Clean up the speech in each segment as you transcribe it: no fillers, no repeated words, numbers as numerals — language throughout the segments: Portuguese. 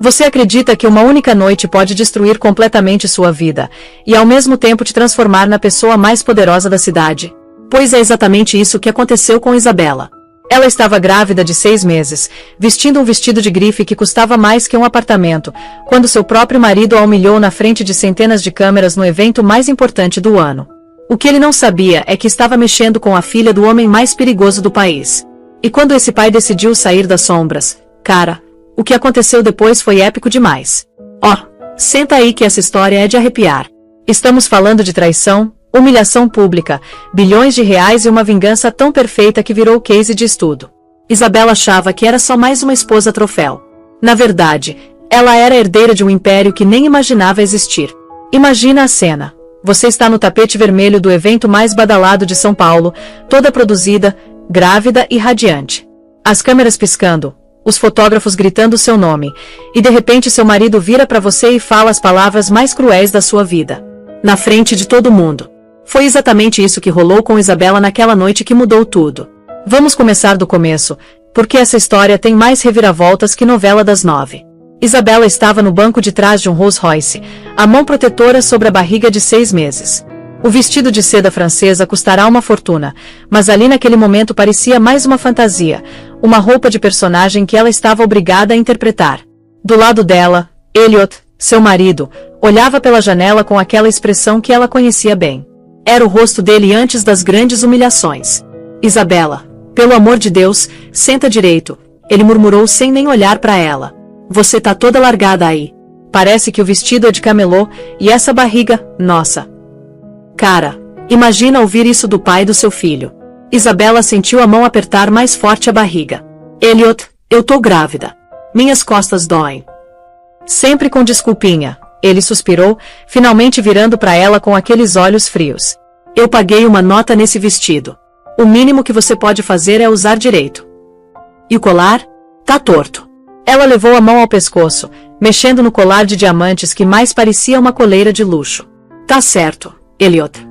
Você acredita que uma única noite pode destruir completamente sua vida, e ao mesmo tempo te transformar na pessoa mais poderosa da cidade? Pois é exatamente isso que aconteceu com Isabela. Ela estava grávida de 6 meses, vestindo um vestido de grife que custava mais que um apartamento, quando seu próprio marido a humilhou na frente de centenas de câmeras no evento mais importante do ano. O que ele não sabia é que estava mexendo com a filha do homem mais perigoso do país. E quando esse pai decidiu sair das sombras, cara, o que aconteceu depois foi épico demais. Senta aí que essa história é de arrepiar. Estamos falando de traição, humilhação pública, bilhões de reais e uma vingança tão perfeita que virou case de estudo. Isabela achava que era só mais uma esposa troféu. Na verdade, ela era herdeira de um império que nem imaginava existir. Imagina a cena. Você está no tapete vermelho do evento mais badalado de São Paulo, toda produzida, grávida e radiante. As câmeras piscando, os fotógrafos gritando seu nome, e de repente seu marido vira para você e fala as palavras mais cruéis da sua vida. Na frente de todo mundo. Foi exatamente isso que rolou com Isabela naquela noite que mudou tudo. Vamos começar do começo, porque essa história tem mais reviravoltas que novela das 9. Isabela estava no banco de trás de um Rolls Royce, a mão protetora sobre a barriga de 6 meses. O vestido de seda francesa custará uma fortuna, mas ali naquele momento parecia mais uma fantasia, uma roupa de personagem que ela estava obrigada a interpretar. Do lado dela, Elliot, seu marido, olhava pela janela com aquela expressão que ela conhecia bem. Era o rosto dele antes das grandes humilhações. Isabela, pelo amor de Deus, senta direito, ele murmurou sem nem olhar para ela. Você tá toda largada aí. Parece que o vestido é de camelô, e essa barriga, nossa. Cara, imagina ouvir isso do pai do seu filho. Isabela sentiu a mão apertar mais forte a barriga. Elliot, eu tô grávida. Minhas costas doem. Sempre com desculpinha. Ele suspirou, finalmente virando para ela com aqueles olhos frios. Eu paguei uma nota nesse vestido. O mínimo que você pode fazer é usar direito. E o colar? Tá torto. Ela levou a mão ao pescoço, mexendo no colar de diamantes que mais parecia uma coleira de luxo. Tá certo, Elliot.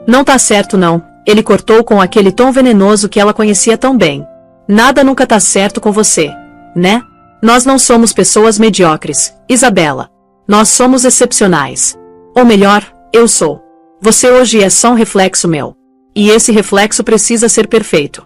Não tá certo não, ele cortou com aquele tom venenoso que ela conhecia tão bem. Nada nunca tá certo com você, né? Nós não somos pessoas mediocres, Isabela. Nós somos excepcionais. Ou melhor, eu sou. Você hoje é só um reflexo meu. E esse reflexo precisa ser perfeito.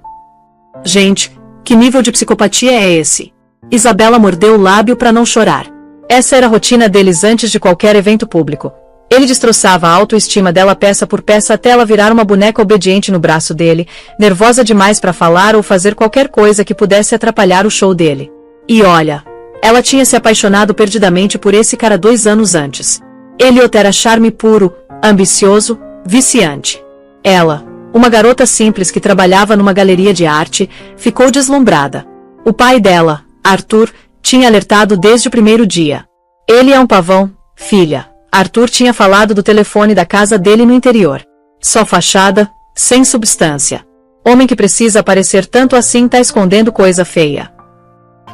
Gente, que nível de psicopatia é esse? Isabela mordeu o lábio para não chorar. Essa era a rotina deles antes de qualquer evento público. Ele destroçava a autoestima dela peça por peça até ela virar uma boneca obediente no braço dele, nervosa demais para falar ou fazer qualquer coisa que pudesse atrapalhar o show dele. E olha, ela tinha se apaixonado perdidamente por esse cara 2 anos antes. Elliot era charme puro, ambicioso, viciante. Ela, uma garota simples que trabalhava numa galeria de arte, ficou deslumbrada. O pai dela, Arthur, tinha alertado desde o primeiro dia. Ele é um pavão, filha. Arthur tinha falado do telefone da casa dele no interior. Só fachada, sem substância. Homem que precisa aparecer tanto assim tá escondendo coisa feia.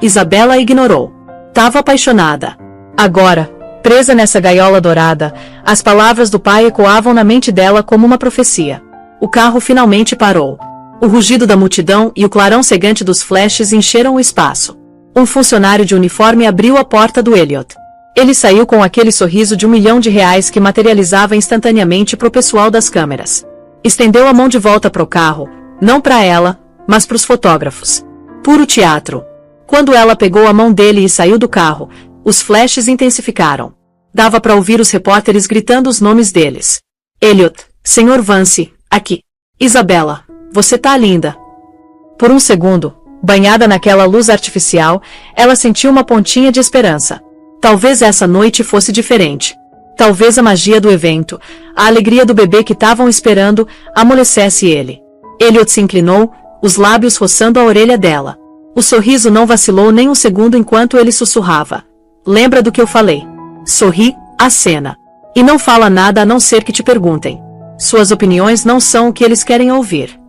Isabela ignorou. Tava apaixonada. Agora, presa nessa gaiola dourada, as palavras do pai ecoavam na mente dela como uma profecia. O carro finalmente parou. O rugido da multidão e o clarão cegante dos flashes encheram o espaço. Um funcionário de uniforme abriu a porta do Elliot. Ele saiu com aquele sorriso de R$1 milhão que materializava instantaneamente pro pessoal das câmeras. Estendeu a mão de volta pro carro, não para ela, mas pros fotógrafos. Puro teatro. Quando ela pegou a mão dele e saiu do carro, os flashes intensificaram. Dava para ouvir os repórteres gritando os nomes deles. Elliot, Sr. Vance, aqui. Isabela, você tá linda. Por um segundo, banhada naquela luz artificial, ela sentiu uma pontinha de esperança. Talvez essa noite fosse diferente. Talvez a magia do evento, a alegria do bebê que estavam esperando, amolecesse ele. Elliot se inclinou, os lábios roçando a orelha dela. O sorriso não vacilou nem um segundo enquanto ele sussurrava. Lembra do que eu falei? Sorri, acena. E não fala nada a não ser que te perguntem. Suas opiniões não são o que eles querem ouvir.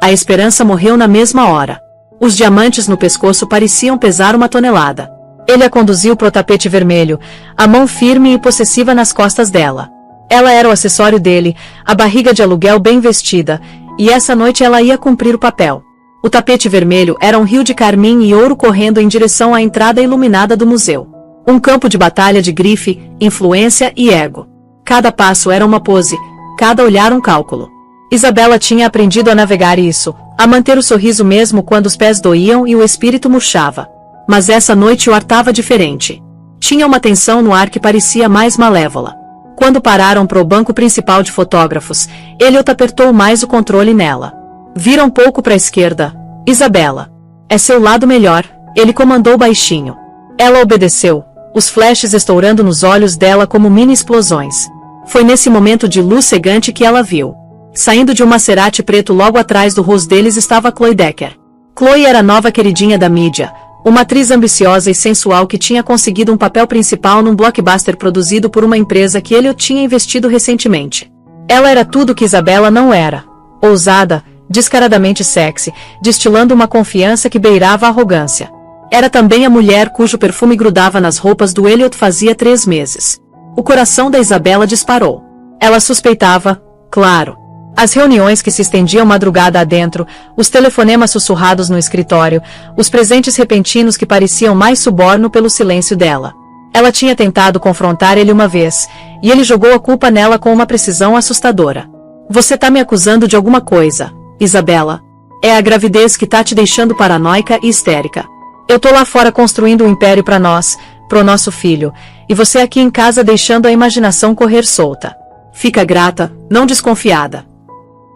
A esperança morreu na mesma hora. Os diamantes no pescoço pareciam pesar 1 tonelada. Ele a conduziu pro tapete vermelho, a mão firme e possessiva nas costas dela. Ela era o acessório dele, a barriga de aluguel bem vestida, e essa noite ela ia cumprir o papel. O tapete vermelho era um rio de carmim e ouro correndo em direção à entrada iluminada do museu. Um campo de batalha de grife, influência e ego. Cada passo era uma pose, cada olhar um cálculo. Isabela tinha aprendido a navegar isso, a manter o sorriso mesmo quando os pés doíam e o espírito murchava. Mas essa noite o ar estava diferente. Tinha uma tensão no ar que parecia mais malévola. Quando pararam para o banco principal de fotógrafos, Elliot apertou mais o controle nela. Vira um pouco para a esquerda. Isabela. É seu lado melhor, ele comandou baixinho. Ela obedeceu, os flashes estourando nos olhos dela como mini explosões. Foi nesse momento de luz cegante que ela viu. Saindo de um Maserati preto logo atrás do rosto deles estava Chloe Decker. Chloe era a nova queridinha da mídia, uma atriz ambiciosa e sensual que tinha conseguido um papel principal num blockbuster produzido por uma empresa que Elliot tinha investido recentemente. Ela era tudo que Isabela não era. Ousada, descaradamente sexy, destilando uma confiança que beirava a arrogância. Era também a mulher cujo perfume grudava nas roupas do Elliot fazia 3 meses. O coração da Isabela disparou. Ela suspeitava, claro. As reuniões que se estendiam madrugada adentro, os telefonemas sussurrados no escritório, os presentes repentinos que pareciam mais suborno pelo silêncio dela. Ela tinha tentado confrontar ele uma vez, e ele jogou a culpa nela com uma precisão assustadora. Você tá me acusando de alguma coisa, Isabela. É a gravidez que tá te deixando paranoica e histérica. Eu tô lá fora construindo um império pra nós, pro nosso filho, e você aqui em casa deixando a imaginação correr solta. Fica grata, não desconfiada.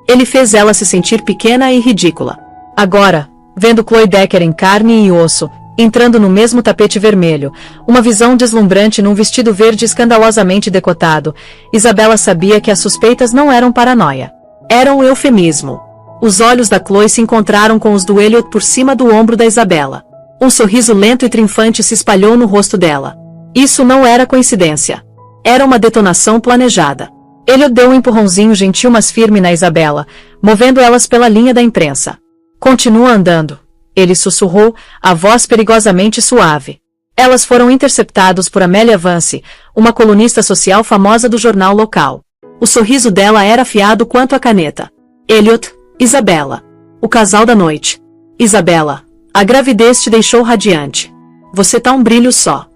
Ele fez ela se sentir pequena e ridícula. Agora, vendo Chloe Decker em carne e osso, entrando no mesmo tapete vermelho, uma visão deslumbrante num vestido verde escandalosamente decotado, Isabela sabia que as suspeitas não eram paranoia. Eram um eufemismo. Os olhos da Chloe se encontraram com os do Elliot por cima do ombro da Isabela. Um sorriso lento e triunfante se espalhou no rosto dela. Isso não era coincidência. Era uma detonação planejada. Elliot deu um empurrãozinho gentil mas firme na Isabela, movendo elas pela linha da imprensa. Continua andando. Ele sussurrou, a voz perigosamente suave. Elas foram interceptadas por Amélia Vance, uma colunista social famosa do jornal local. O sorriso dela era afiado quanto a caneta. Elliot, Isabela. O casal da noite. Isabela, a gravidez te deixou radiante. Você tá um brilho só.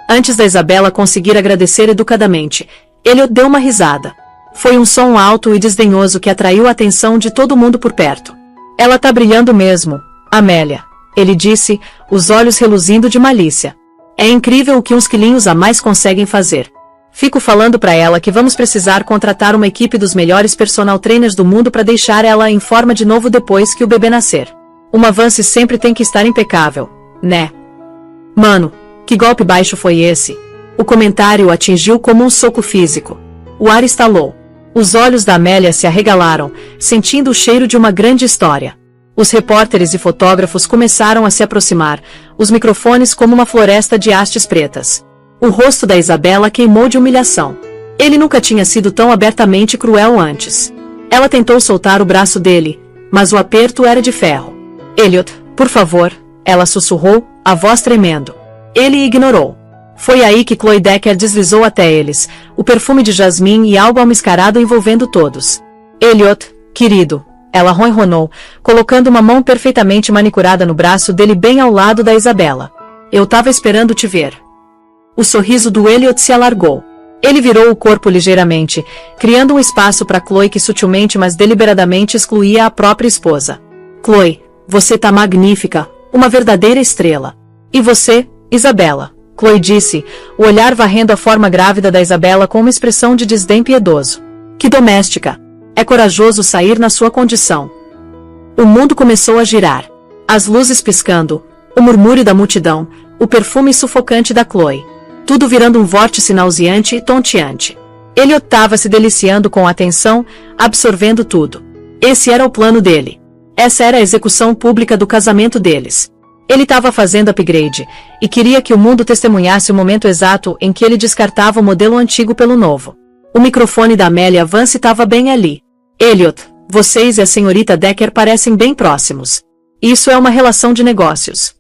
Antes da Isabela conseguir agradecer educadamente, Elliot deu uma risada. Foi um som alto e desdenhoso que atraiu a atenção de todo mundo por perto. Ela tá brilhando mesmo, Amélia, ele disse, os olhos reluzindo de malícia. É incrível o que uns quilinhos a mais conseguem fazer. Fico falando pra ela que vamos precisar contratar uma equipe dos melhores personal trainers do mundo pra deixar ela em forma de novo depois que o bebê nascer. Uma Vance sempre tem que estar impecável, né? Mano, que golpe baixo foi esse? O comentário atingiu como um soco físico. O ar estalou. Os olhos da Amélia se arregalaram, sentindo o cheiro de uma grande história. Os repórteres e fotógrafos começaram a se aproximar, os microfones como uma floresta de hastes pretas. O rosto da Isabela queimou de humilhação. Ele nunca tinha sido tão abertamente cruel antes. Ela tentou soltar o braço dele, mas o aperto era de ferro. Elliot, por favor, ela sussurrou, a voz tremendo. Ele ignorou. Foi aí que Chloe Decker deslizou até eles, o perfume de jasmim e algo almiscarado envolvendo todos. Elliot, querido, ela ronronou, colocando uma mão perfeitamente manicurada no braço dele bem ao lado da Isabela. Eu tava esperando te ver. O sorriso do Elliot se alargou. Ele virou o corpo ligeiramente, criando um espaço para Chloe que sutilmente mas deliberadamente excluía a própria esposa. Chloe, você tá magnífica, uma verdadeira estrela. E você, Isabela? Chloe disse, o olhar varrendo a forma grávida da Isabela com uma expressão de desdém piedoso. Que doméstica! É corajoso sair na sua condição. O mundo começou a girar. As luzes piscando, o murmúrio da multidão, o perfume sufocante da Chloe. Tudo virando um vórtice nauseante e tonteante. Ele estava se deliciando com a atenção, absorvendo tudo. Esse era o plano dele. Essa era a execução pública do casamento deles. Ele estava fazendo upgrade, e queria que o mundo testemunhasse o momento exato em que ele descartava o modelo antigo pelo novo. O microfone da Amélia Vance estava bem ali. Elliot, vocês e a senhorita Decker parecem bem próximos. Isso é uma relação de negócios.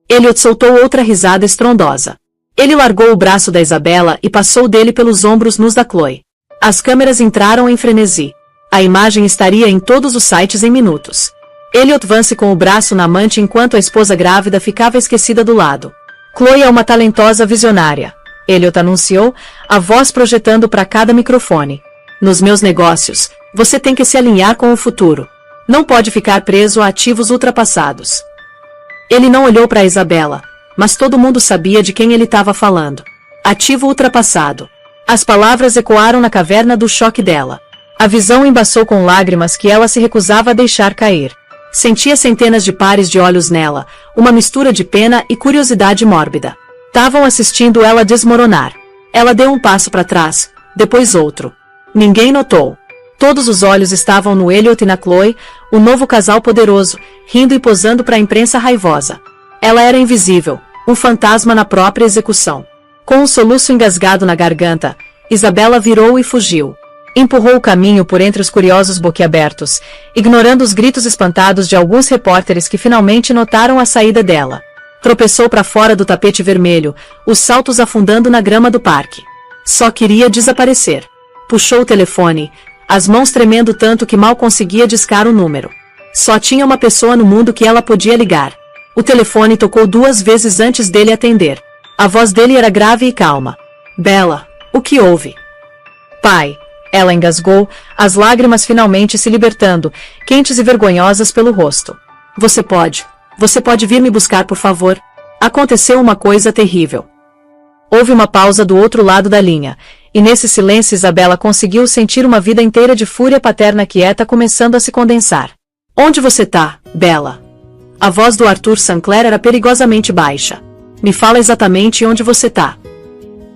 Elliot soltou outra risada estrondosa. Ele largou o braço da Isabela e passou dele pelos ombros nus da Chloe. As câmeras entraram em frenesi. A imagem estaria em todos os sites em minutos. Elliot Vance com o braço na amante enquanto a esposa grávida ficava esquecida do lado. Chloe é uma talentosa visionária. Elliot anunciou, a voz projetando para cada microfone. Nos meus negócios, você tem que se alinhar com o futuro. Não pode ficar preso a ativos ultrapassados. Ele não olhou para Isabela, mas todo mundo sabia de quem ele estava falando. Ativo ultrapassado. As palavras ecoaram na caverna do choque dela. A visão embaçou com lágrimas que ela se recusava a deixar cair. Sentia centenas de pares de olhos nela, uma mistura de pena e curiosidade mórbida. Estavam assistindo ela desmoronar. Ela deu um passo para trás, depois outro. Ninguém notou. Todos os olhos estavam no Elliot e na Chloe, o novo casal poderoso, rindo e posando para a imprensa raivosa. Ela era invisível, um fantasma na própria execução. Com um soluço engasgado na garganta, Isabela virou e fugiu. Empurrou o caminho por entre os curiosos boquiabertos, ignorando os gritos espantados de alguns repórteres que finalmente notaram a saída dela. Tropeçou para fora do tapete vermelho, os saltos afundando na grama do parque. Só queria desaparecer. Puxou o telefone, as mãos tremendo tanto que mal conseguia discar o número. Só tinha uma pessoa no mundo que ela podia ligar. O telefone tocou 2 vezes antes dele atender. A voz dele era grave e calma. Bella, o que houve? Pai. Ela engasgou, as lágrimas finalmente se libertando, quentes e vergonhosas pelo rosto. Você pode vir me buscar por favor? Aconteceu uma coisa terrível. Houve uma pausa do outro lado da linha, e nesse silêncio Isabela conseguiu sentir uma vida inteira de fúria paterna quieta começando a se condensar. Onde você tá, Bella? A voz do Arthur Sinclair era perigosamente baixa. Me fala exatamente onde você tá.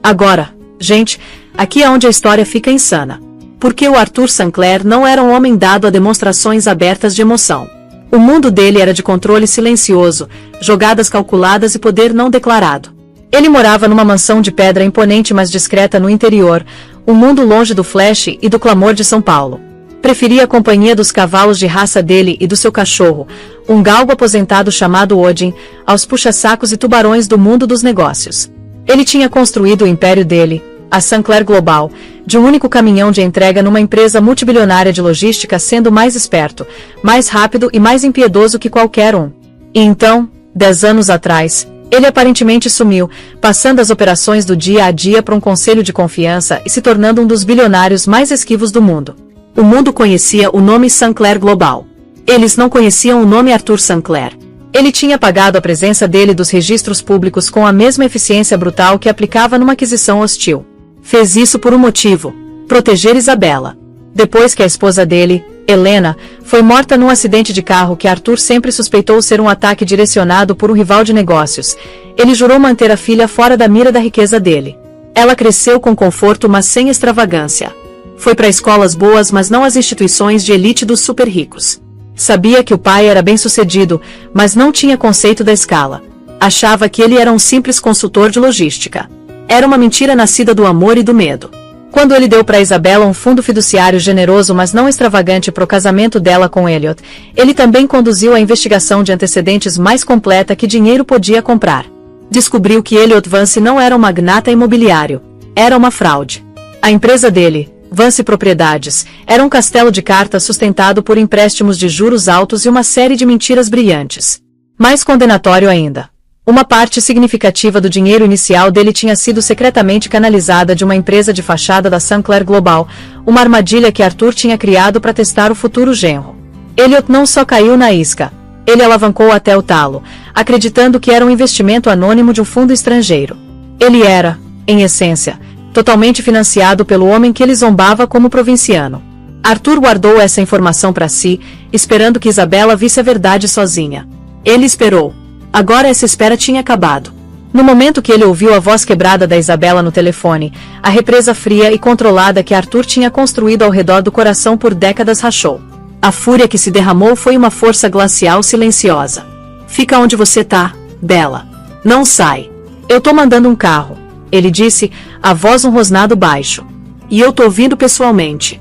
Agora, gente, aqui é onde a história fica insana. Porque o Arthur Sinclair não era um homem dado a demonstrações abertas de emoção. O mundo dele era de controle silencioso, jogadas calculadas e poder não declarado. Ele morava numa mansão de pedra imponente mas discreta no interior, um mundo longe do flash e do clamor de São Paulo. Preferia a companhia dos cavalos de raça dele e do seu cachorro, um galgo aposentado chamado Odin, aos puxa-sacos e tubarões do mundo dos negócios. Ele tinha construído o império dele, a Sinclair Global, de um único caminhão de entrega numa empresa multibilionária de logística sendo mais esperto, mais rápido e mais impiedoso que qualquer um. E então, 10 anos atrás, ele aparentemente sumiu, passando as operações do dia a dia para um conselho de confiança e se tornando um dos bilionários mais esquivos do mundo. O mundo conhecia o nome Sinclair Global. Eles não conheciam o nome Arthur Sinclair. Ele tinha apagado a presença dele dos registros públicos com a mesma eficiência brutal que aplicava numa aquisição hostil. Fez isso por um motivo: proteger Isabela. Depois que a esposa dele, Helena, foi morta num acidente de carro que Arthur sempre suspeitou ser um ataque direcionado por um rival de negócios, ele jurou manter a filha fora da mira da riqueza dele. Ela cresceu com conforto mas sem extravagância. Foi para escolas boas mas não às instituições de elite dos super ricos. Sabia que o pai era bem-sucedido, mas não tinha conceito da escala. Achava que ele era um simples consultor de logística. Era uma mentira nascida do amor e do medo. Quando ele deu para Isabela um fundo fiduciário generoso mas não extravagante para o casamento dela com Elliot, ele também conduziu a investigação de antecedentes mais completa que dinheiro podia comprar. Descobriu que Elliot Vance não era um magnata imobiliário. Era uma fraude. A empresa dele, Vance Propriedades, era um castelo de cartas sustentado por empréstimos de juros altos e uma série de mentiras brilhantes. Mais condenatório ainda. Uma parte significativa do dinheiro inicial dele tinha sido secretamente canalizada de uma empresa de fachada da Sinclair Global, uma armadilha que Arthur tinha criado para testar o futuro genro. Elliot não só caiu na isca, ele alavancou até o talo, acreditando que era um investimento anônimo de um fundo estrangeiro. Ele era, em essência, totalmente financiado pelo homem que ele zombava como provinciano. Arthur guardou essa informação para si, esperando que Isabela visse a verdade sozinha. Ele esperou. Agora essa espera tinha acabado. No momento que ele ouviu a voz quebrada da Isabela no telefone, a represa fria e controlada que Arthur tinha construído ao redor do coração por décadas rachou. A fúria que se derramou foi uma força glacial silenciosa. Fica onde você tá, Bella. Não sai. Eu tô mandando um carro, ele disse, a voz um rosnado baixo. E eu tô ouvindo pessoalmente.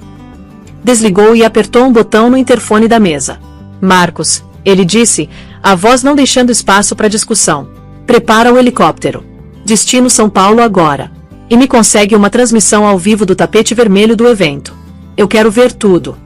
Desligou e apertou um botão no interfone da mesa. Marcos, ele disse, a voz não deixando espaço para discussão. Prepara o helicóptero. Destino São Paulo agora. E me consegue uma transmissão ao vivo do tapete vermelho do evento. Eu quero ver tudo.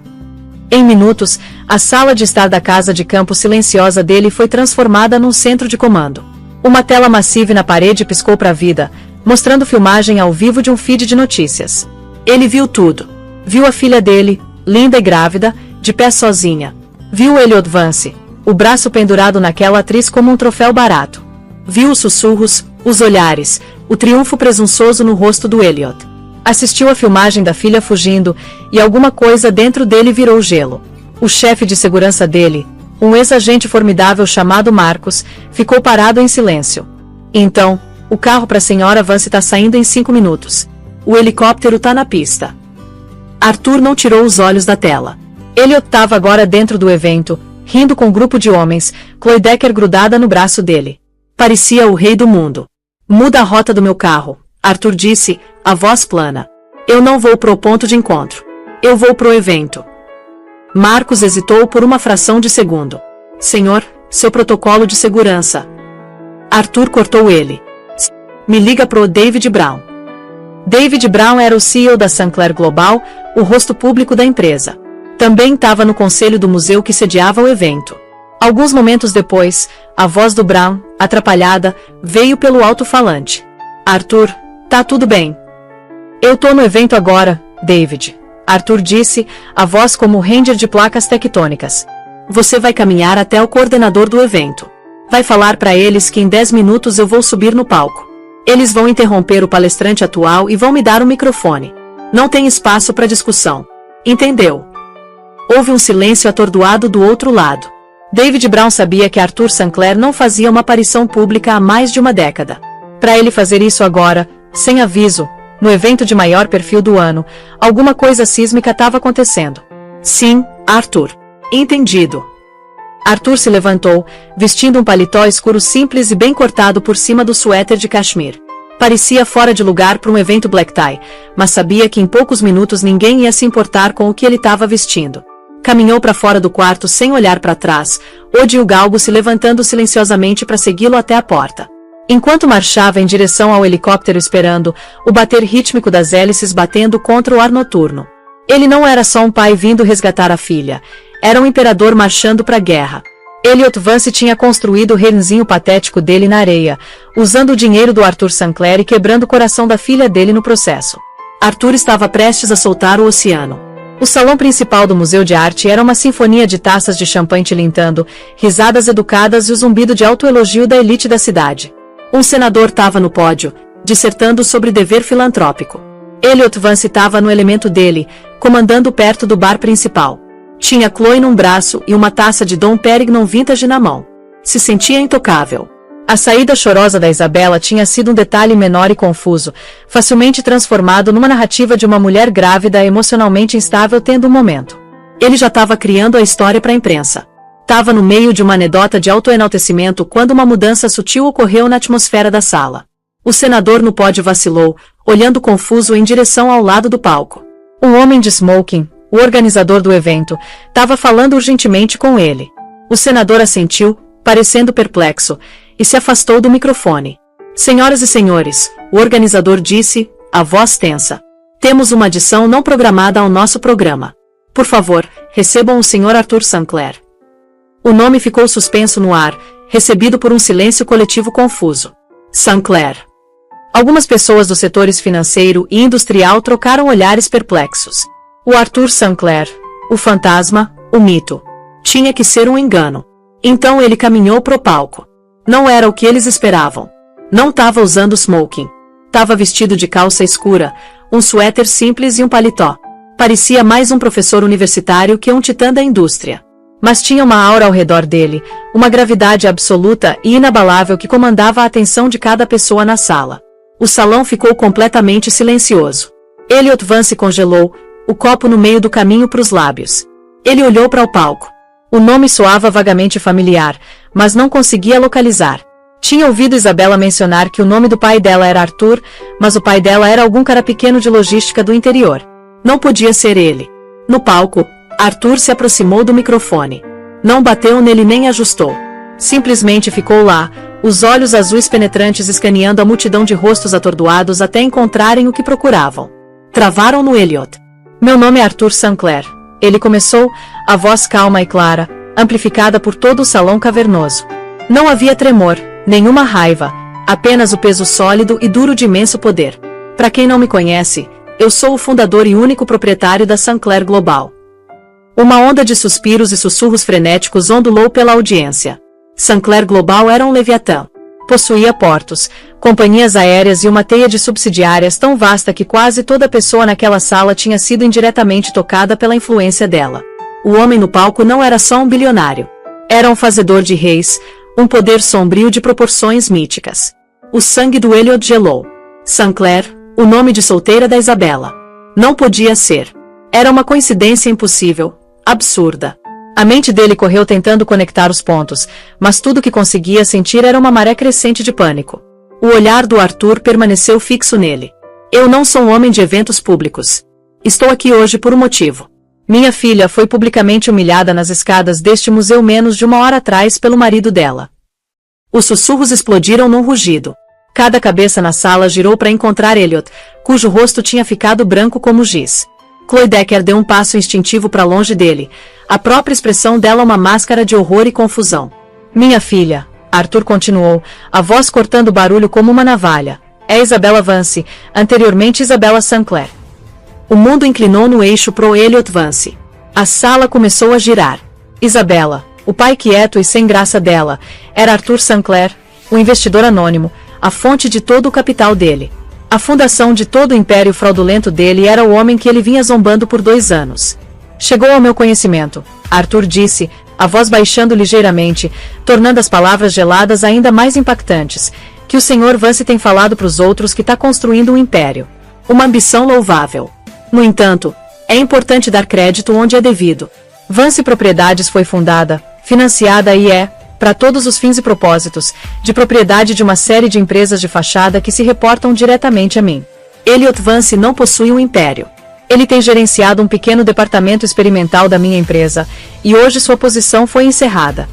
Em minutos, a sala de estar da casa de campo silenciosa dele foi transformada num centro de comando. Uma tela massiva na parede piscou para a vida, mostrando filmagem ao vivo de um feed de notícias. Ele viu tudo. Viu a filha dele, linda e grávida, de pé sozinha. Viu Elliot Vance, o braço pendurado naquela atriz como um troféu barato. Viu os sussurros, os olhares, o triunfo presunçoso no rosto do Elliot. Assistiu a filmagem da filha fugindo, e alguma coisa dentro dele virou gelo. O chefe de segurança dele, um ex-agente formidável chamado Marcos, ficou parado em silêncio. Então, o carro para a senhora Vance está saindo em 5 minutos. O helicóptero está na pista. Arthur não tirou os olhos da tela. Elliot estava agora dentro do evento, rindo com um grupo de homens, Chloe Decker grudada no braço dele. Parecia o rei do mundo. Muda a rota do meu carro, Arthur disse, a voz plana. Eu não vou pro ponto de encontro. Eu vou pro evento. Marcos hesitou por uma fração de segundo. Senhor, seu protocolo de segurança. Arthur cortou ele. Me liga pro David Brown. David Brown era o CEO da Sinclair Global, o rosto público da empresa. Também estava no conselho do museu que sediava o evento. Alguns momentos depois, a voz do Brown, atrapalhada, veio pelo alto-falante. Arthur, tá tudo bem. Eu tô no evento agora, David. Arthur disse, a voz como o ranger de placas tectônicas. Você vai caminhar até o coordenador do evento. Vai falar para eles que em 10 minutos eu vou subir no palco. Eles vão interromper o palestrante atual e vão me dar um microfone. Não tem espaço para discussão. Entendeu? Houve um silêncio atordoado do outro lado. David Brown sabia que Arthur Sinclair não fazia uma aparição pública há mais de uma década. Para ele fazer isso agora, sem aviso, no evento de maior perfil do ano, alguma coisa sísmica estava acontecendo. Sim, Arthur. Entendido. Arthur se levantou, vestindo um paletó escuro simples e bem cortado por cima do suéter de cachemir. Parecia fora de lugar para um evento black tie, mas sabia que em poucos minutos ninguém ia se importar com o que ele estava vestindo. Caminhou para fora do quarto sem olhar para trás, Odi e o galgo se levantando silenciosamente para segui-lo até a porta. Enquanto marchava em direção ao helicóptero esperando, o bater rítmico das hélices batendo contra o ar noturno. Ele não era só um pai vindo resgatar a filha, era um imperador marchando para a guerra. Elliot Vance tinha construído o renzinho patético dele na areia, usando o dinheiro do Arthur Sinclair e quebrando o coração da filha dele no processo. Arthur estava prestes a soltar o oceano. O salão principal do Museu de Arte era uma sinfonia de taças de champanhe tilintando, risadas educadas e o zumbido de autoelogio da elite da cidade. Um senador estava no pódio, dissertando sobre dever filantrópico. Elliot Vance estava no elemento dele, comandando perto do bar principal. Tinha Chloe num braço e uma taça de Dom Perignon vintage na mão. Se sentia intocável. A saída chorosa da Isabela tinha sido um detalhe menor e confuso, facilmente transformado numa narrativa de uma mulher grávida e emocionalmente instável tendo um momento. Ele já estava criando a história para a imprensa. Estava no meio de uma anedota de autoenaltecimento quando uma mudança sutil ocorreu na atmosfera da sala. O senador no pódio vacilou, olhando confuso em direção ao lado do palco. Um homem de smoking, o organizador do evento, estava falando urgentemente com ele. O senador assentiu, parecendo perplexo, e se afastou do microfone. Senhoras e senhores, o organizador disse, a voz tensa. Temos uma adição não programada ao nosso programa. Por favor, recebam o Sr. Arthur Sinclair. O nome ficou suspenso no ar, recebido por um silêncio coletivo confuso. Sinclair. Algumas pessoas dos setores financeiro e industrial trocaram olhares perplexos. O Arthur Sinclair, o fantasma, o mito. Tinha que ser um engano. Então ele caminhou pro palco. Não era o que eles esperavam. Não estava usando smoking. Estava vestido de calça escura, um suéter simples e um paletó. Parecia mais um professor universitário que um titã da indústria. Mas tinha uma aura ao redor dele, uma gravidade absoluta e inabalável que comandava a atenção de cada pessoa na sala. O salão ficou completamente silencioso. Elliot Vance congelou, o copo no meio do caminho para os lábios. Ele olhou para o palco. O nome soava vagamente familiar, mas não conseguia localizar. Tinha ouvido Isabela mencionar que o nome do pai dela era Arthur, mas o pai dela era algum cara pequeno de logística do interior. Não podia ser ele. No palco, Arthur se aproximou do microfone. Não bateu nele nem ajustou. Simplesmente ficou lá, os olhos azuis penetrantes escaneando a multidão de rostos atordoados até encontrarem o que procuravam. Travaram no Elliot. Meu nome é Arthur Sinclair. Ele começou, a voz calma e clara, amplificada por todo o salão cavernoso. Não havia tremor, nenhuma raiva, apenas o peso sólido e duro de imenso poder. Para quem não me conhece, eu sou o fundador e único proprietário da Sinclair Global. Uma onda de suspiros e sussurros frenéticos ondulou pela audiência. Sinclair Global era um leviatã. Possuía portos, companhias aéreas e uma teia de subsidiárias tão vasta que quase toda pessoa naquela sala tinha sido indiretamente tocada pela influência dela. O homem no palco não era só um bilionário. Era um fazedor de reis, um poder sombrio de proporções míticas. O sangue do Elliot gelou. Sinclair, o nome de solteira da Isabela. Não podia ser. Era uma coincidência impossível, absurda. A mente dele correu tentando conectar os pontos, mas tudo que conseguia sentir era uma maré crescente de pânico. O olhar do Arthur permaneceu fixo nele. Eu não sou um homem de eventos públicos. Estou aqui hoje por um motivo. Minha filha foi publicamente humilhada nas escadas deste museu menos de uma hora atrás pelo marido dela. Os sussurros explodiram num rugido. Cada cabeça na sala girou para encontrar Elliot, cujo rosto tinha ficado branco como giz. Chloe Decker deu um passo instintivo para longe dele, a própria expressão dela uma máscara de horror e confusão. Minha filha, Arthur continuou, a voz cortando o barulho como uma navalha. É Isabella Vance, anteriormente Isabella Sinclair. O mundo inclinou no eixo pro Elliot Vance. A sala começou a girar. Isabella, o pai quieto e sem graça dela, era Arthur Sinclair, o investidor anônimo, a fonte de todo o capital dele. A fundação de todo o império fraudulento dele era o homem que ele vinha zombando por 2 anos. Chegou ao meu conhecimento, Arthur disse, a voz baixando ligeiramente, tornando as palavras geladas ainda mais impactantes, que o Sr. Vance tem falado para os outros que está construindo um império. Uma ambição louvável. No entanto, é importante dar crédito onde é devido. Vance Propriedades foi fundada, financiada e para todos os fins e propósitos, de propriedade de uma série de empresas de fachada que se reportam diretamente a mim. Elliot Vance não possui um império. Ele tem gerenciado um pequeno departamento experimental da minha empresa, e hoje sua posição foi encerrada.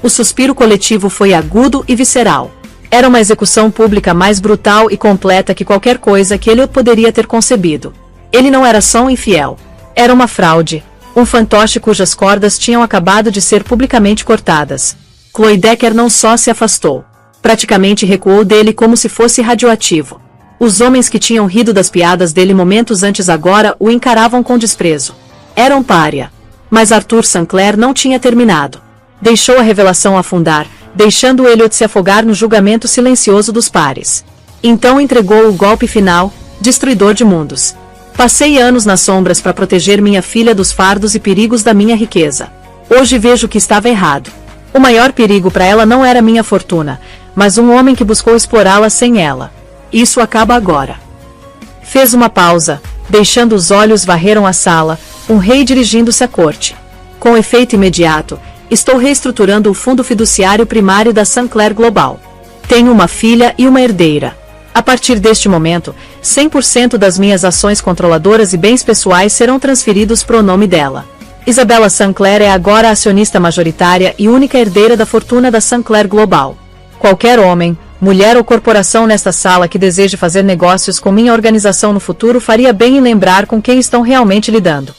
O suspiro coletivo foi agudo e visceral. Era uma execução pública mais brutal e completa que qualquer coisa que Elliot poderia ter concebido. Ele não era só um infiel. Era uma fraude. Um fantoche cujas cordas tinham acabado de ser publicamente cortadas. Chloe Decker não só se afastou. Praticamente recuou dele como se fosse radioativo. Os homens que tinham rido das piadas dele momentos antes agora o encaravam com desprezo. Era um pária. Mas Arthur Sinclair não tinha terminado. Deixou a revelação afundar, deixando Elliot se afogar no julgamento silencioso dos pares. Então entregou o golpe final, destruidor de mundos. Passei anos nas sombras para proteger minha filha dos fardos e perigos da minha riqueza. Hoje vejo que estava errado. O maior perigo para ela não era minha fortuna, mas um homem que buscou explorá-la sem ela. Isso acaba agora. Fez uma pausa, deixando os olhos varreram a sala, um rei dirigindo-se à corte. Com efeito imediato, estou reestruturando o fundo fiduciário primário da Sinclair Global. Tenho uma filha e uma herdeira. A partir deste momento, 100% das minhas ações controladoras e bens pessoais serão transferidos pro nome dela. Isabella Sinclair é agora a acionista majoritária e única herdeira da fortuna da Sinclair Global. Qualquer homem, mulher ou corporação nesta sala que deseje fazer negócios com minha organização no futuro faria bem em lembrar com quem estão realmente lidando.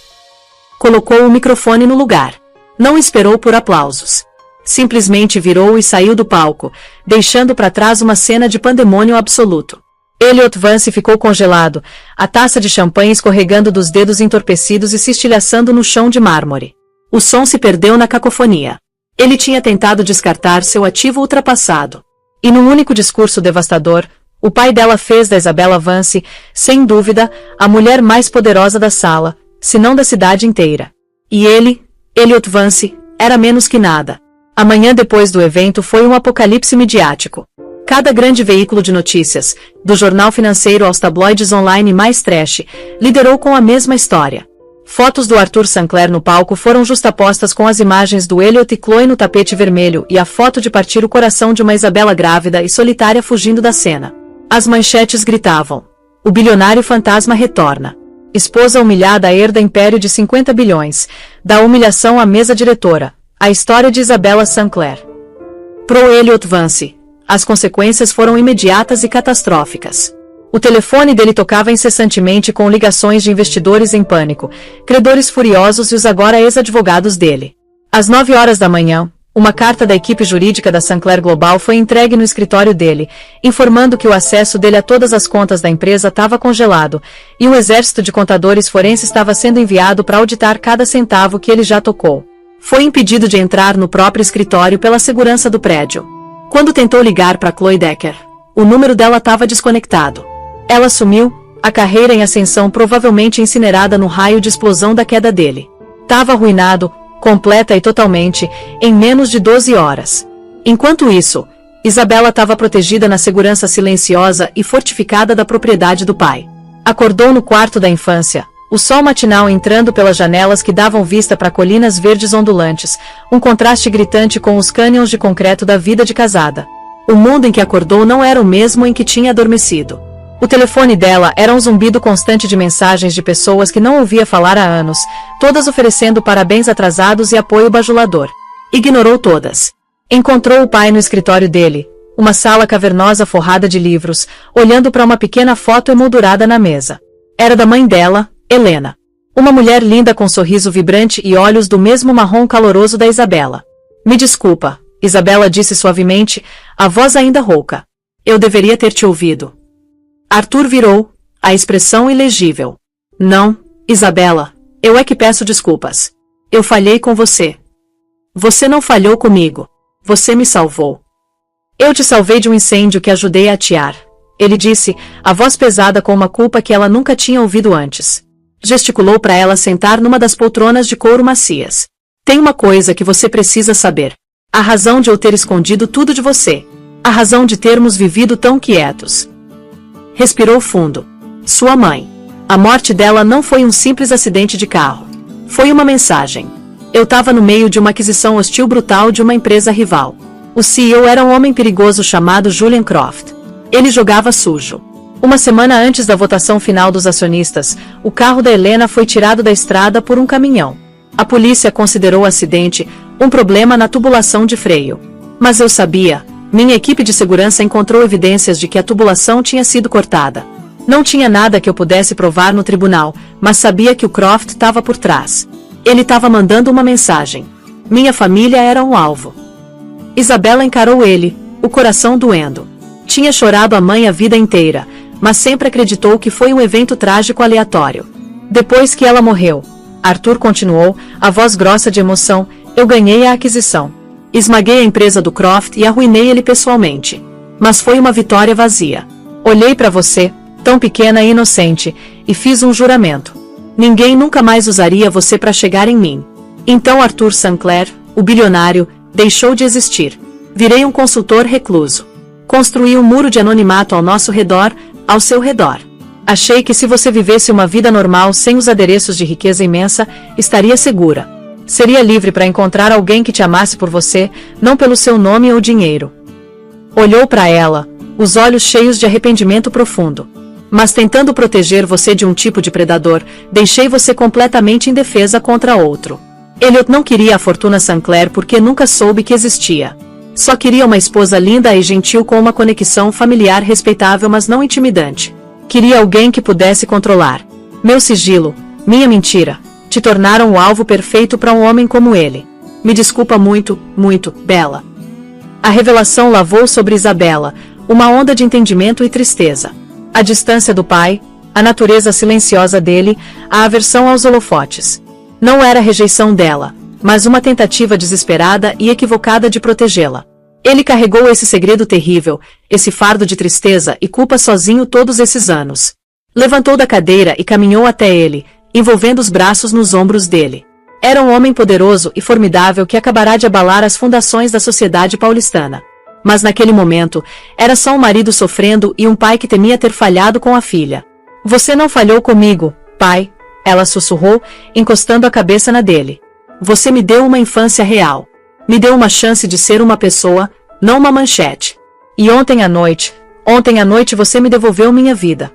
Colocou o microfone no lugar. Não esperou por aplausos. Simplesmente virou e saiu do palco, deixando para trás uma cena de pandemônio absoluto. Elliot Vance ficou congelado, a taça de champanhe escorregando dos dedos entorpecidos e se estilhaçando no chão de mármore. O som se perdeu na cacofonia. Ele tinha tentado descartar seu ativo ultrapassado. E num único discurso devastador, o pai dela fez da Isabella Vance, sem dúvida, a mulher mais poderosa da sala, se não da cidade inteira. E ele, Elliot Vance, era menos que nada. A manhã depois do evento foi um apocalipse midiático. Cada grande veículo de notícias, do jornal financeiro aos tabloides online mais trash, liderou com a mesma história. Fotos do Arthur Sinclair no palco foram justapostas com as imagens do Elliot e Chloe no tapete vermelho e a foto de partir o coração de uma Isabela grávida e solitária fugindo da cena. As manchetes gritavam: o bilionário fantasma retorna. Esposa humilhada herda império de 50 bilhões, da humilhação à mesa diretora. A história de Isabella Sinclair. Pro Elliot Vance, as consequências foram imediatas e catastróficas. O telefone dele tocava incessantemente com ligações de investidores em pânico, credores furiosos e os agora ex-advogados dele. Às 9 horas da manhã, Uma carta da equipe jurídica da Sinclair Global foi entregue no escritório dele, informando que o acesso dele a todas as contas da empresa estava congelado, e um exército de contadores forenses estava sendo enviado para auditar cada centavo que ele já tocou. Foi impedido de entrar no próprio escritório pela segurança do prédio. Quando tentou ligar para Chloe Decker, o número dela estava desconectado. Ela sumiu, a carreira em ascensão provavelmente incinerada no raio de explosão da queda dele. Estava arruinado, completa e totalmente, em menos de 12 horas. Enquanto isso, Isabela estava protegida na segurança silenciosa e fortificada da propriedade do pai. Acordou no quarto da infância, o sol matinal entrando pelas janelas que davam vista para colinas verdes ondulantes, um contraste gritante com os cânions de concreto da vida de casada. O mundo em que acordou não era o mesmo em que tinha adormecido. O telefone dela era um zumbido constante de mensagens de pessoas que não ouvia falar há anos, todas oferecendo parabéns atrasados e apoio bajulador. Ignorou todas. Encontrou o pai no escritório dele, uma sala cavernosa forrada de livros, olhando para uma pequena foto emoldurada na mesa. Era da mãe dela, Helena. Uma mulher linda com sorriso vibrante e olhos do mesmo marrom caloroso da Isabela. Me desculpa, Isabela disse suavemente, a voz ainda rouca. Eu deveria ter te ouvido. Arthur virou, a expressão ilegível. Não, Isabela, eu é que peço desculpas. Eu falhei com você. Você não falhou comigo. Você me salvou. Eu te salvei de um incêndio que ajudei a atear. Ele disse, a voz pesada com uma culpa que ela nunca tinha ouvido antes. Gesticulou para ela sentar numa das poltronas de couro macias. Tem uma coisa que você precisa saber. A razão de eu ter escondido tudo de você. A razão de termos vivido tão quietos. Respirou fundo. Sua mãe. A morte dela não foi um simples acidente de carro. Foi uma mensagem. Eu estava no meio de uma aquisição hostil brutal de uma empresa rival. O CEO era um homem perigoso chamado Julian Croft. Ele jogava sujo. Uma semana antes da votação final dos acionistas, o carro da Helena foi tirado da estrada por um caminhão. A polícia considerou o acidente um problema na tubulação de freio. Mas eu sabia. Minha equipe de segurança encontrou evidências de que a tubulação tinha sido cortada. Não tinha nada que eu pudesse provar no tribunal, mas sabia que o Croft estava por trás. Ele estava mandando uma mensagem. Minha família era um alvo. Isabela encarou ele, o coração doendo. Tinha chorado a mãe a vida inteira, mas sempre acreditou que foi um evento trágico aleatório. Depois que ela morreu, Arthur continuou, a voz grossa de emoção, eu ganhei a aquisição. Esmaguei a empresa do Croft e arruinei ele pessoalmente. Mas foi uma vitória vazia. Olhei para você, tão pequena e inocente, e fiz um juramento. Ninguém nunca mais usaria você para chegar em mim. Então Arthur Sinclair, o bilionário, deixou de existir. Virei um consultor recluso. Construí um muro de anonimato ao nosso redor, ao seu redor. Achei que se você vivesse uma vida normal sem os adereços de riqueza imensa, estaria segura. Seria livre para encontrar alguém que te amasse por você, não pelo seu nome ou dinheiro. Olhou para ela, os olhos cheios de arrependimento profundo. Mas tentando proteger você de um tipo de predador, deixei você completamente indefesa contra outro. Elliot não queria a fortuna Sinclair porque nunca soube que existia. Só queria uma esposa linda e gentil com uma conexão familiar respeitável mas não intimidante. Queria alguém que pudesse controlar. Meu sigilo, minha mentira. Te tornaram o alvo perfeito para um homem como ele. Me desculpa muito, muito, Bella. A revelação lavou sobre Isabela, uma onda de entendimento e tristeza. A distância do pai, a natureza silenciosa dele, a aversão aos holofotes. Não era rejeição dela, mas uma tentativa desesperada e equivocada de protegê-la. Ele carregou esse segredo terrível, esse fardo de tristeza e culpa sozinho todos esses anos. Levantou da cadeira e caminhou até ele, envolvendo os braços nos ombros dele. Era um homem poderoso e formidável que acabará de abalar as fundações da sociedade paulistana. Mas naquele momento, era só um marido sofrendo e um pai que temia ter falhado com a filha. Você não falhou comigo, pai, ela sussurrou, encostando a cabeça na dele. Você me deu uma infância real. Me deu uma chance de ser uma pessoa, não uma manchete. E ontem à noite você me devolveu minha vida.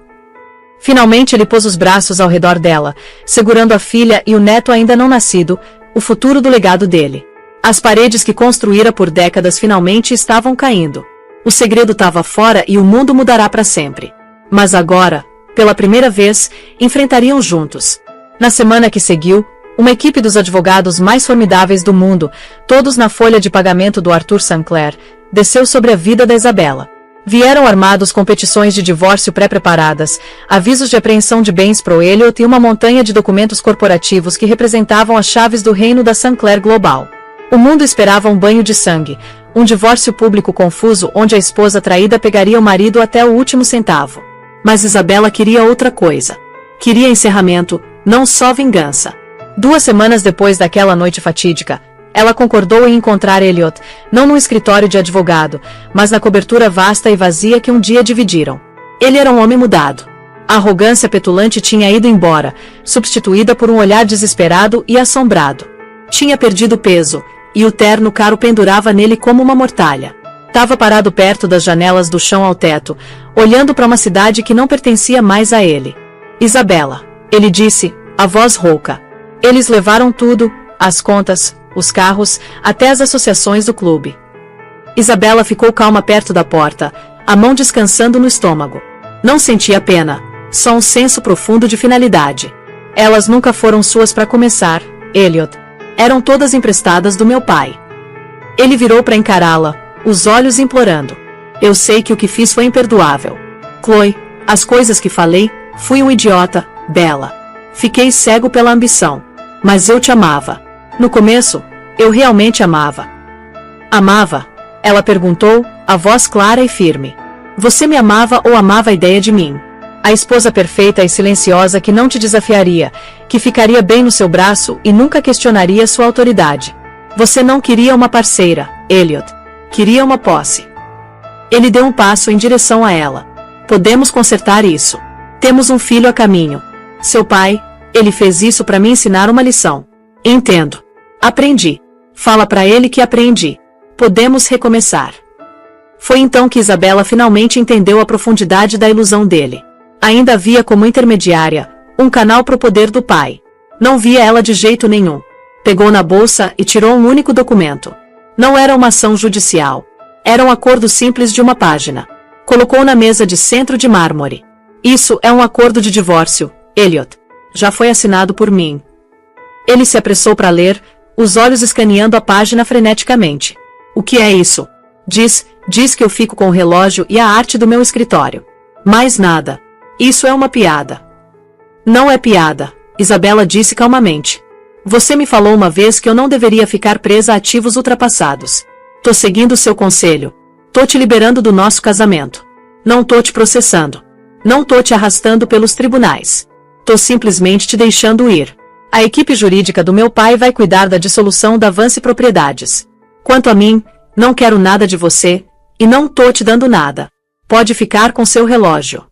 Finalmente ele pôs os braços ao redor dela, segurando a filha e o neto ainda não nascido, o futuro do legado dele. As paredes que construíra por décadas finalmente estavam caindo. O segredo estava fora e o mundo mudará para sempre. Mas agora, pela primeira vez, enfrentariam juntos. Na semana que seguiu, Uma equipe dos advogados mais formidáveis do mundo, todos na folha de pagamento do Arthur Sinclair, desceu sobre a vida da Isabela. Vieram armados com petições de divórcio pré-preparadas, avisos de apreensão de bens pro Elliot e uma montanha de documentos corporativos que representavam as chaves do reino da Sinclair Global. O mundo esperava um banho de sangue, um divórcio público confuso onde a esposa traída pegaria o marido até o último centavo. Mas Isabela queria outra coisa. Queria encerramento, não só vingança. 2 semanas depois daquela noite fatídica, ela concordou em encontrar Elliot, não num escritório de advogado, mas na cobertura vasta e vazia que um dia dividiram. Ele era um homem mudado. A arrogância petulante tinha ido embora, substituída por um olhar desesperado e assombrado. Tinha perdido peso, e o terno caro pendurava nele como uma mortalha. Tava parado perto das janelas do chão ao teto, olhando para uma cidade que não pertencia mais a ele. Isabela, ele disse, a voz rouca. Eles levaram tudo, as contas, os carros, até as associações do clube. Isabela ficou calma perto da porta, a mão descansando no estômago. Não sentia pena, só um senso profundo de finalidade. Elas nunca foram suas para começar, Elliot. Eram todas emprestadas do meu pai. Ele virou para encará-la, os olhos implorando. Eu sei que o que fiz foi imperdoável. Chloe, as coisas que falei, fui um idiota, Bella. Fiquei cego pela ambição. Mas eu te amava. No começo, eu realmente amava. Amava? Ela perguntou, a voz clara e firme. Você me amava ou amava a ideia de mim? A esposa perfeita e silenciosa que não te desafiaria, que ficaria bem no seu braço e nunca questionaria sua autoridade. Você não queria uma parceira, Elliot. Queria uma posse. Ele deu um passo em direção a ela. Podemos consertar isso. Temos um filho a caminho. Seu pai, ele fez isso para me ensinar uma lição. Entendo. Aprendi. Fala para ele que aprendi. Podemos recomeçar. Foi então que Isabela finalmente entendeu a profundidade da ilusão dele. Ainda havia como intermediária, um canal para o poder do pai. Não via ela de jeito nenhum. Pegou na bolsa e tirou um único documento. Não era uma ação judicial. Era um acordo simples de uma página. Colocou na mesa de centro de mármore. Isso é um acordo de divórcio, Elliot. Já foi assinado por mim. Ele se apressou para ler, os olhos escaneando a página freneticamente. O que é isso? Diz que eu fico com o relógio e a arte do meu escritório. Mais nada. Isso é uma piada. Não é piada, Isabela disse calmamente. Você me falou uma vez que eu não deveria ficar presa a ativos ultrapassados. Tô seguindo seu conselho. Tô te liberando do nosso casamento. Não tô te processando. Não tô te arrastando pelos tribunais. Tô simplesmente te deixando ir. A equipe jurídica do meu pai vai cuidar da dissolução da Vance Propriedades. Quanto a mim, não quero nada de você, e não tô te dando nada. Pode ficar com seu relógio.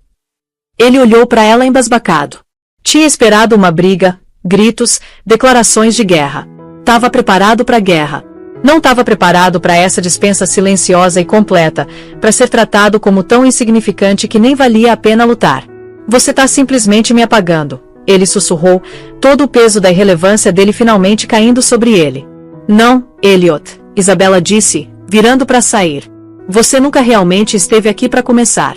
Ele olhou para ela embasbacado. Tinha esperado uma briga, gritos, declarações de guerra. Tava preparado para a guerra. Não estava preparado para essa dispensa silenciosa e completa, para ser tratado como tão insignificante que nem valia a pena lutar. Você tá simplesmente me apagando, ele sussurrou, todo o peso da irrelevância dele finalmente caindo sobre ele. Não, Elliot, Isabela disse, virando para sair. Você nunca realmente esteve aqui para começar.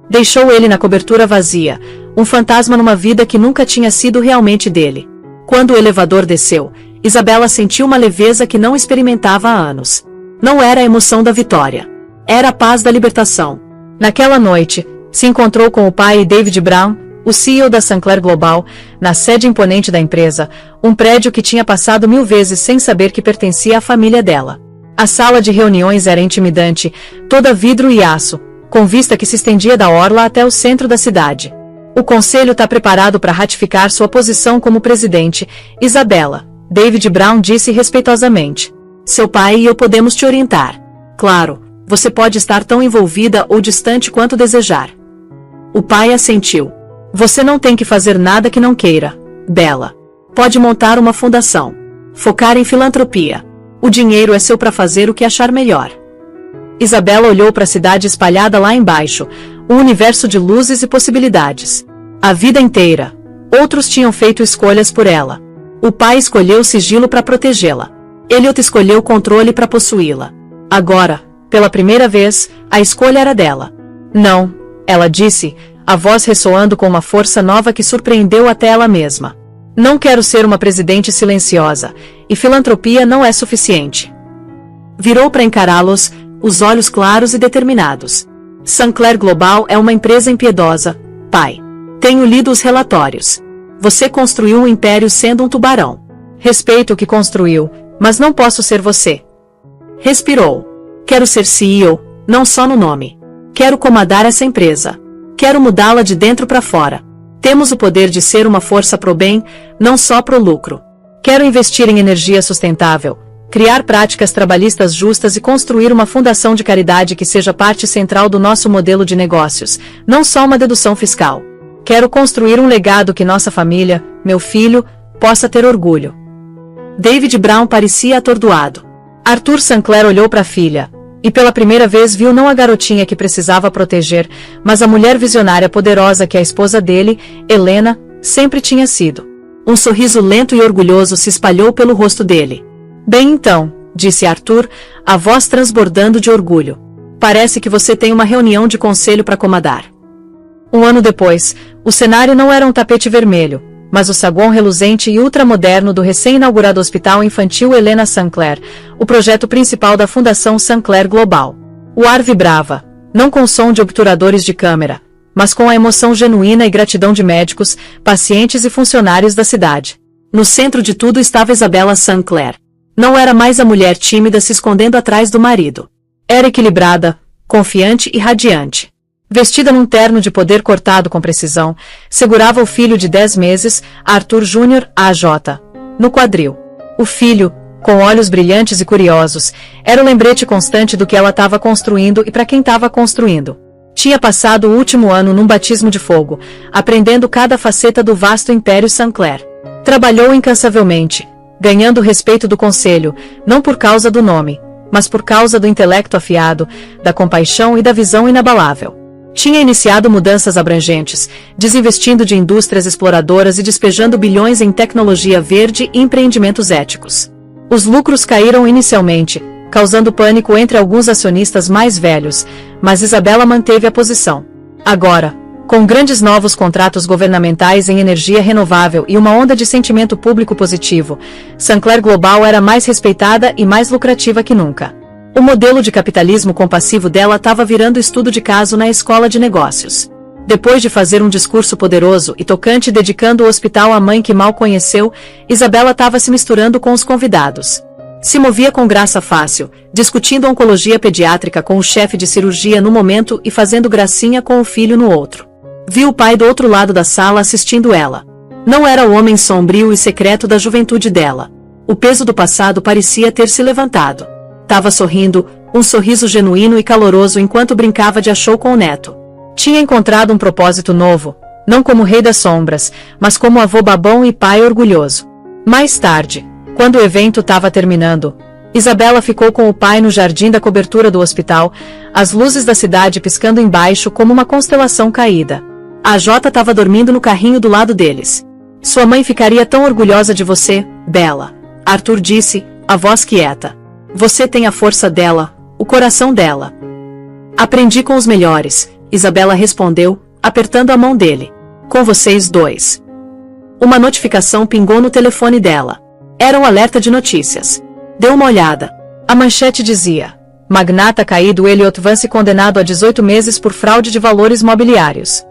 Deixou ele na cobertura vazia, um fantasma numa vida que nunca tinha sido realmente dele. Quando o elevador desceu, Isabela sentiu uma leveza que não experimentava há anos. Não era a emoção da vitória. Era a paz da libertação. Naquela noite, se encontrou com o pai e David Brown, o CEO da Sinclair Global, na sede imponente da empresa, um prédio que tinha passado 1000 vezes sem saber que pertencia à família dela. A sala de reuniões era intimidante, toda vidro e aço, com vista que se estendia da orla até o centro da cidade. O conselho está preparado para ratificar sua posição como presidente, Isabela, David Brown disse respeitosamente. Seu pai e eu podemos te orientar. Claro, você pode estar tão envolvida ou distante quanto desejar. O pai assentiu. Você não tem que fazer nada que não queira, Bella. Pode montar uma fundação. Focar em filantropia. O dinheiro é seu para fazer o que achar melhor. Isabela olhou para a cidade espalhada lá embaixo, um universo de luzes e possibilidades. A vida inteira. Outros tinham feito escolhas por ela. O pai escolheu o sigilo para protegê-la. Elliot escolheu o controle para possuí-la. Agora, pela primeira vez, a escolha era dela. Não, ela disse, a voz ressoando com uma força nova que surpreendeu até ela mesma. Não quero ser uma presidente silenciosa, e filantropia não é suficiente. Virou para encará-los, os olhos claros e determinados. Sinclair Global é uma empresa impiedosa, pai. Tenho lido os relatórios. Você construiu um império sendo um tubarão. Respeito o que construiu, mas não posso ser você. Respirou. Quero ser CEO, não só no nome. Quero comandar essa empresa. Quero mudá-la de dentro para fora. Temos o poder de ser uma força pro bem, não só pro lucro. Quero investir em energia sustentável, criar práticas trabalhistas justas e construir uma fundação de caridade que seja parte central do nosso modelo de negócios, não só uma dedução fiscal. Quero construir um legado que nossa família, meu filho, possa ter orgulho. David Brown parecia atordoado. Arthur Sinclair olhou para a filha, e pela primeira vez viu não a garotinha que precisava proteger, mas a mulher visionária poderosa que a esposa dele, Helena, sempre tinha sido. Um sorriso lento e orgulhoso se espalhou pelo rosto dele. Bem então, disse Arthur, a voz transbordando de orgulho. Parece que você tem uma reunião de conselho para comandar. Um ano depois, o cenário não era um tapete vermelho, mas o saguão reluzente e ultramoderno do recém-inaugurado Hospital Infantil Helena Sinclair, o projeto principal da Fundação Sinclair Global. O ar vibrava, não com som de obturadores de câmera, mas com a emoção genuína e gratidão de médicos, pacientes e funcionários da cidade. No centro de tudo estava Isabella Sinclair. Não era mais a mulher tímida se escondendo atrás do marido. Era equilibrada, confiante e radiante. Vestida num terno de poder cortado com precisão, segurava o filho de 10 meses, Arthur Jr. AJ, no quadril. O filho, com olhos brilhantes e curiosos, era o lembrete constante do que ela estava construindo e para quem estava construindo. Tinha passado o último ano num batismo de fogo, aprendendo cada faceta do vasto império Sinclair. Trabalhou incansavelmente, ganhando o respeito do conselho, não por causa do nome, mas por causa do intelecto afiado, da compaixão e da visão inabalável. Tinha iniciado mudanças abrangentes, desinvestindo de indústrias exploradoras e despejando bilhões em tecnologia verde e empreendimentos éticos. Os lucros caíram inicialmente, causando pânico entre alguns acionistas mais velhos, mas Isabella manteve a posição. Agora, com grandes novos contratos governamentais em energia renovável e uma onda de sentimento público positivo, Sinclair Global era mais respeitada e mais lucrativa que nunca. O modelo de capitalismo compassivo dela estava virando estudo de caso na escola de negócios. Depois de fazer um discurso poderoso e tocante dedicando o hospital à mãe que mal conheceu, Isabella estava se misturando com os convidados. Se movia com graça fácil, discutindo oncologia pediátrica com o chefe de cirurgia no momento e fazendo gracinha com o filho no outro. Viu o pai do outro lado da sala assistindo ela. Não era o homem sombrio e secreto da juventude dela. O peso do passado parecia ter se levantado. Tava sorrindo, um sorriso genuíno e caloroso enquanto brincava de achou com o neto. Tinha encontrado um propósito novo, não como rei das sombras, mas como avô babão e pai orgulhoso. Mais tarde, quando o evento estava terminando, Isabella ficou com o pai no jardim da cobertura do hospital, as luzes da cidade piscando embaixo como uma constelação caída. A Jota estava dormindo no carrinho do lado deles. Sua mãe ficaria tão orgulhosa de você, Bella, Arthur disse, a voz quieta. Você tem a força dela, o coração dela. Aprendi com os melhores, Isabella respondeu, apertando a mão dele. Com vocês dois. Uma notificação pingou no telefone dela. Era um alerta de notícias. Deu uma olhada. A manchete dizia: magnata caído Elliot Vance condenado a 18 meses por fraude de valores mobiliários.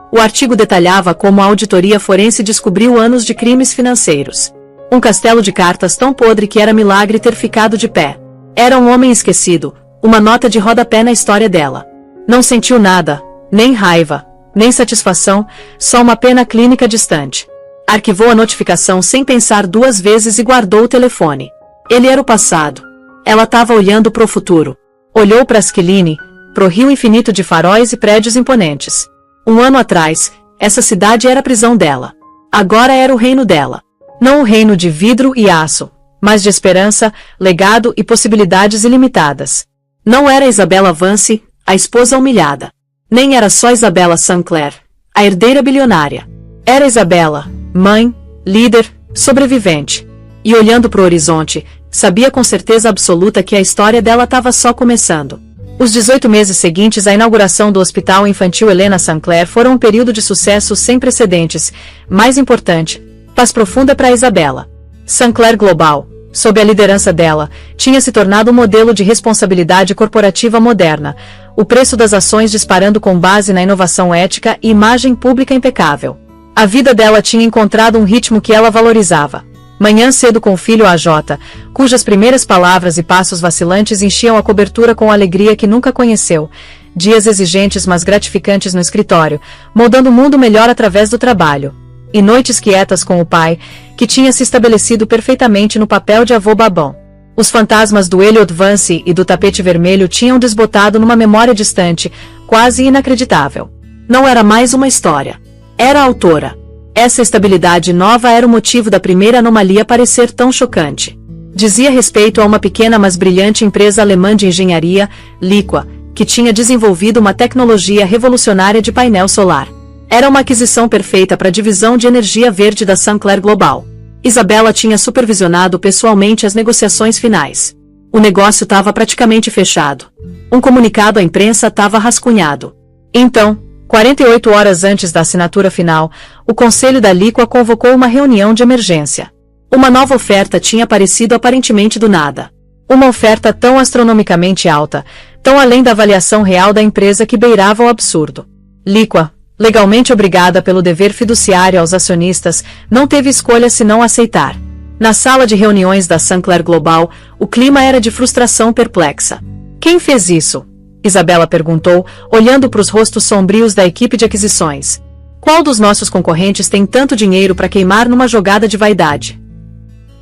O artigo detalhava como a auditoria forense descobriu anos de crimes financeiros. Um castelo de cartas tão podre que era milagre ter ficado de pé. Era um homem esquecido, uma nota de rodapé na história dela. Não sentiu nada, nem raiva, nem satisfação, só uma pena clínica distante. Arquivou a notificação sem pensar duas vezes e guardou o telefone. Ele era o passado. Ela estava olhando para o futuro. Olhou para Asquiline, pro rio infinito de faróis e prédios imponentes. Um ano atrás, essa cidade era a prisão dela. Agora era o reino dela. Não o reino de vidro e aço, mas de esperança, legado e possibilidades ilimitadas. Não era Isabella Vance, a esposa humilhada. Nem era só Isabella Sinclair, a herdeira bilionária. Era Isabella, mãe, líder, sobrevivente. E olhando para o horizonte, sabia com certeza absoluta que a história dela estava só começando. Os 18 meses seguintes à inauguração do Hospital Infantil Helena Sinclair foram um período de sucesso sem precedentes. Mais importante, Paz profunda para Isabela. Sancler Global, sob a liderança dela, tinha se tornado um modelo de responsabilidade corporativa moderna, o preço das ações disparando com base na inovação ética e imagem pública impecável. A vida dela tinha encontrado um ritmo que ela valorizava. Manhã cedo com o filho AJ, cujas primeiras palavras e passos vacilantes enchiam a cobertura com alegria que nunca conheceu. Dias exigentes mas gratificantes no escritório, moldando o mundo melhor através do trabalho. E noites quietas com o pai, que tinha se estabelecido perfeitamente no papel de avô babão. Os fantasmas do Elliot Vance e do tapete vermelho tinham desbotado numa memória distante, quase inacreditável. Não era mais uma história. Era a autora. Essa estabilidade nova era o motivo da primeira anomalia parecer tão chocante. Dizia respeito a uma pequena mas brilhante empresa alemã de engenharia, Liqua, que tinha desenvolvido uma tecnologia revolucionária de painel solar. Era uma aquisição perfeita para a divisão de energia verde da Sancler Global. Isabela tinha supervisionado pessoalmente as negociações finais. O negócio estava praticamente fechado. Um comunicado à imprensa estava rascunhado. Então, 48 horas antes da assinatura final, o conselho da Liqua convocou uma reunião de emergência. Uma nova oferta tinha aparecido aparentemente do nada. Uma oferta tão astronomicamente alta, tão além da avaliação real da empresa que beirava o absurdo. Liqua, legalmente obrigada pelo dever fiduciário aos acionistas, não teve escolha senão aceitar. Na sala de reuniões da Sancler Global, o clima era de frustração perplexa. Quem fez isso? Isabela perguntou, olhando para os rostos sombrios da equipe de aquisições. Qual dos nossos concorrentes tem tanto dinheiro para queimar numa jogada de vaidade?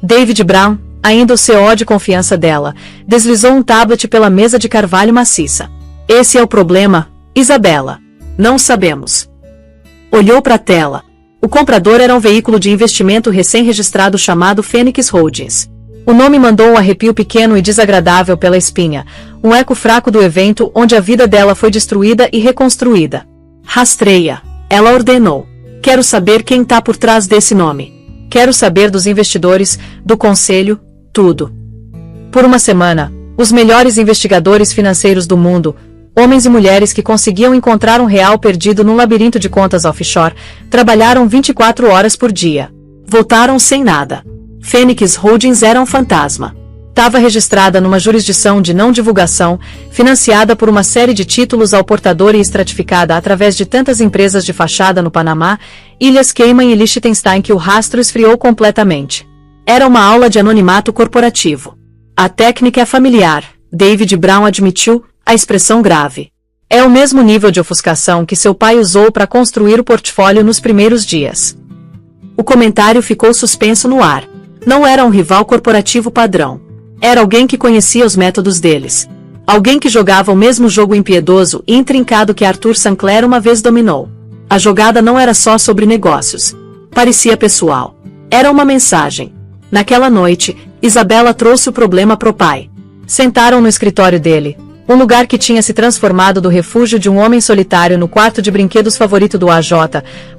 David Brown, ainda o CEO de confiança dela, deslizou um tablet pela mesa de carvalho maciça. Esse é o problema, Isabela. Não sabemos. Olhou para a tela. O comprador era um veículo de investimento recém-registrado chamado Phoenix Holdings. O nome mandou um arrepio pequeno e desagradável pela espinha, um eco fraco do evento onde a vida dela foi destruída e reconstruída. Rastreia, ela ordenou. Quero saber quem está por trás desse nome. Quero saber dos investidores, do conselho, tudo. Por uma semana, os melhores investigadores financeiros do mundo, homens e mulheres que conseguiam encontrar um real perdido num labirinto de contas offshore, trabalharam 24 horas por dia. Voltaram sem nada. Phoenix Holdings era um fantasma. Estava registrada numa jurisdição de não divulgação, financiada por uma série de títulos ao portador e estratificada através de tantas empresas de fachada no Panamá, Ilhas Cayman e Liechtenstein que o rastro esfriou completamente. Era uma aula de anonimato corporativo. A técnica é familiar, David Brown admitiu, a expressão grave. É o mesmo nível de ofuscação que seu pai usou para construir o portfólio nos primeiros dias. O comentário ficou suspenso no ar. Não era um rival corporativo padrão. Era alguém que conhecia os métodos deles. Alguém que jogava o mesmo jogo impiedoso e intrincado que Arthur Sancler uma vez dominou. A jogada não era só sobre negócios. Parecia pessoal. Era uma mensagem. Naquela noite, Isabela trouxe o problema pro pai. Sentaram no escritório dele, um lugar que tinha se transformado do refúgio de um homem solitário no quarto de brinquedos favorito do AJ,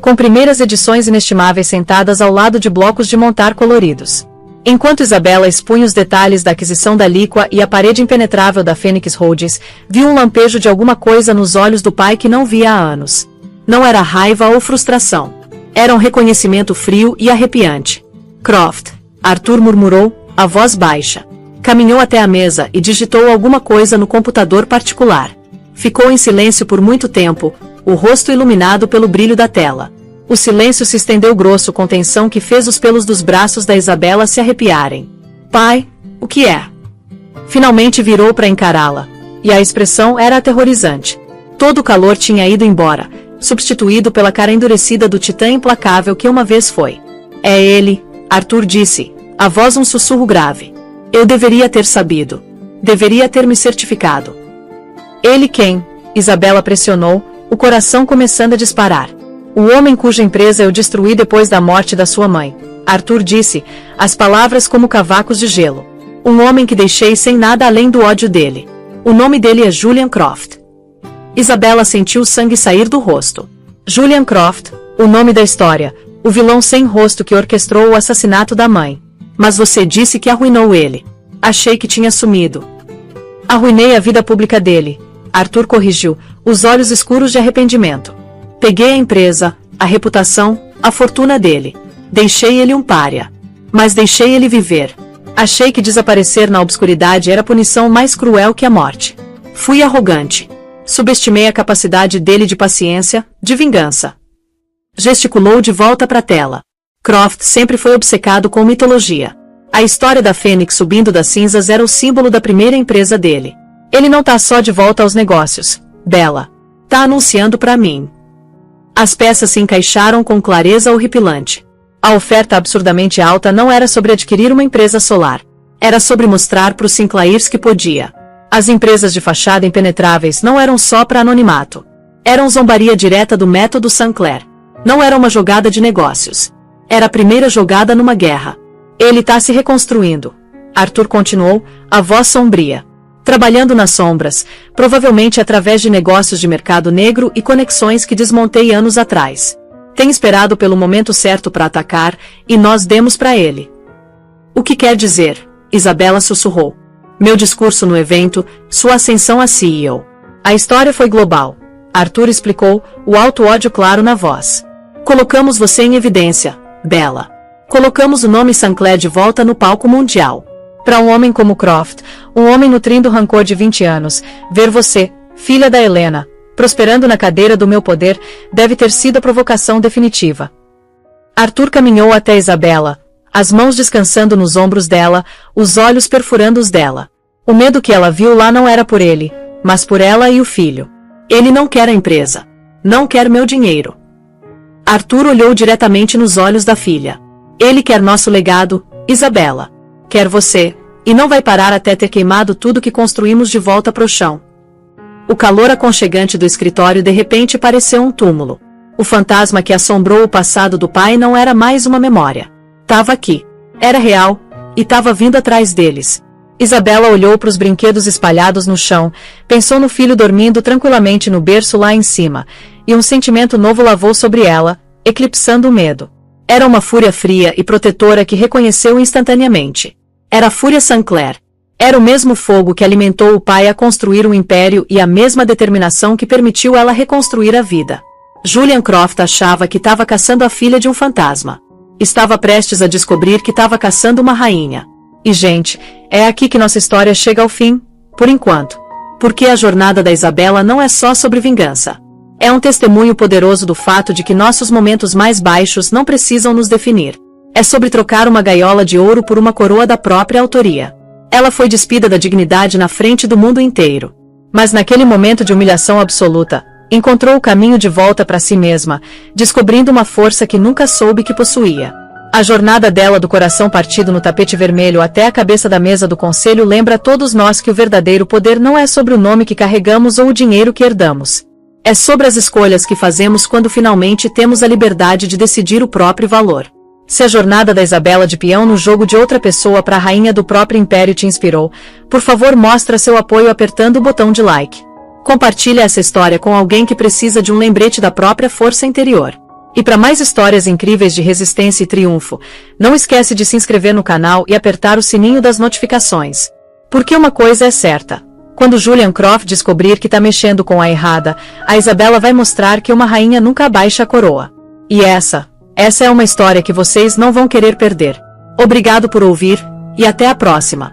com primeiras edições inestimáveis sentadas ao lado de blocos de montar coloridos. Enquanto Isabela expunha os detalhes da aquisição da Liqua e a parede impenetrável da Phoenix Holdings, viu um lampejo de alguma coisa nos olhos do pai que não via há anos. Não era raiva ou frustração. Era um reconhecimento frio e arrepiante. Croft, Arthur murmurou, a voz baixa. Caminhou até a mesa e digitou alguma coisa no computador particular. Ficou em silêncio por muito tempo, o rosto iluminado pelo brilho da tela. O silêncio se estendeu grosso com tensão que fez os pelos dos braços da Isabela se arrepiarem. Pai, o que é? Finalmente virou para encará-la. E a expressão era aterrorizante. Todo o calor tinha ido embora, substituído pela cara endurecida do titã implacável que uma vez foi. É ele, Arthur disse, a voz um sussurro grave. Eu deveria ter sabido. Deveria ter me certificado. Ele quem? Isabela pressionou, o coração começando a disparar. O homem cuja empresa eu destruí depois da morte da sua mãe. Arthur disse, as palavras como cavacos de gelo. Um homem que deixei sem nada além do ódio dele. O nome dele é Julian Croft. Isabela sentiu o sangue sair do rosto. Julian Croft, o nome da história, o vilão sem rosto que orquestrou o assassinato da mãe. Mas você disse que arruinou ele. Achei que tinha sumido. Arruinei a vida pública dele. Arthur corrigiu, os olhos escuros de arrependimento. Peguei a empresa, a reputação, a fortuna dele. Deixei ele um pária. Mas deixei ele viver. Achei que desaparecer na obscuridade era a punição mais cruel que a morte. Fui arrogante. Subestimei a capacidade dele de paciência, de vingança. Gesticulou de volta para a tela. Croft sempre foi obcecado com mitologia. A história da Fênix subindo das cinzas era o símbolo da primeira empresa dele. Ele não tá só de volta aos negócios, Bella. Tá anunciando para mim. As peças se encaixaram com clareza horripilante. A oferta absurdamente alta não era sobre adquirir uma empresa solar. Era sobre mostrar para os Sinclairs que podia. As empresas de fachada impenetráveis não eram só para anonimato. Eram zombaria direta do método Sinclair. Não era uma jogada de negócios. Era a primeira jogada numa guerra. Ele tá se reconstruindo. Arthur continuou, a voz sombria. Trabalhando nas sombras, provavelmente através de negócios de mercado negro e conexões que desmontei anos atrás. Tem esperado pelo momento certo para atacar, e nós demos para ele. O que quer dizer? Isabela sussurrou. Meu discurso no evento, sua ascensão a CEO. A história foi global. Arthur explicou, o alto ódio claro na voz. Colocamos você em evidência, Bella. Colocamos o nome Sinclair de volta no palco mundial. Para um homem como Croft, um homem nutrindo rancor de 20 anos, ver você, filha da Helena, prosperando na cadeira do meu poder, deve ter sido a provocação definitiva. Arthur caminhou até Isabela, as mãos descansando nos ombros dela, os olhos perfurando os dela. O medo que ela viu lá não era por ele, mas por ela e o filho. Ele não quer a empresa. Não quer meu dinheiro. Arthur olhou diretamente nos olhos da filha. Ele quer nosso legado, Isabela. Quer você, e não vai parar até ter queimado tudo que construímos de volta pro chão. O calor aconchegante do escritório de repente pareceu um túmulo. O fantasma que assombrou o passado do pai não era mais uma memória. Tava aqui. Era real, e tava vindo atrás deles. Isabela olhou para os brinquedos espalhados no chão, pensou no filho dormindo tranquilamente no berço lá em cima, e um sentimento novo lavou sobre ela, eclipsando o medo. Era uma fúria fria e protetora que reconheceu instantaneamente. Era a fúria Sinclair. Era o mesmo fogo que alimentou o pai a construir um império e a mesma determinação que permitiu ela reconstruir a vida. Julian Croft achava que estava caçando a filha de um fantasma. Estava prestes a descobrir que estava caçando uma rainha. E gente, é aqui que nossa história chega ao fim, por enquanto. Porque a jornada da Isabela não é só sobre vingança. É um testemunho poderoso do fato de que nossos momentos mais baixos não precisam nos definir. É sobre trocar uma gaiola de ouro por uma coroa da própria autoria. Ela foi despida da dignidade na frente do mundo inteiro. Mas naquele momento de humilhação absoluta, encontrou o caminho de volta para si mesma, descobrindo uma força que nunca soube que possuía. A jornada dela do coração partido no tapete vermelho até a cabeça da mesa do conselho lembra a todos nós que o verdadeiro poder não é sobre o nome que carregamos ou o dinheiro que herdamos. É sobre as escolhas que fazemos quando finalmente temos a liberdade de decidir o próprio valor. Se a jornada da Isabela de peão no jogo de outra pessoa para a rainha do próprio império te inspirou, por favor mostra seu apoio apertando o botão de like. Compartilhe essa história com alguém que precisa de um lembrete da própria força interior. E para mais histórias incríveis de resistência e triunfo, não esquece de se inscrever no canal e apertar o sininho das notificações. Porque uma coisa é certa. Quando Julian Croft descobrir que está mexendo com a errada, a Isabela vai mostrar que uma rainha nunca abaixa a coroa. E essa é uma história que vocês não vão querer perder. Obrigado por ouvir, e até a próxima.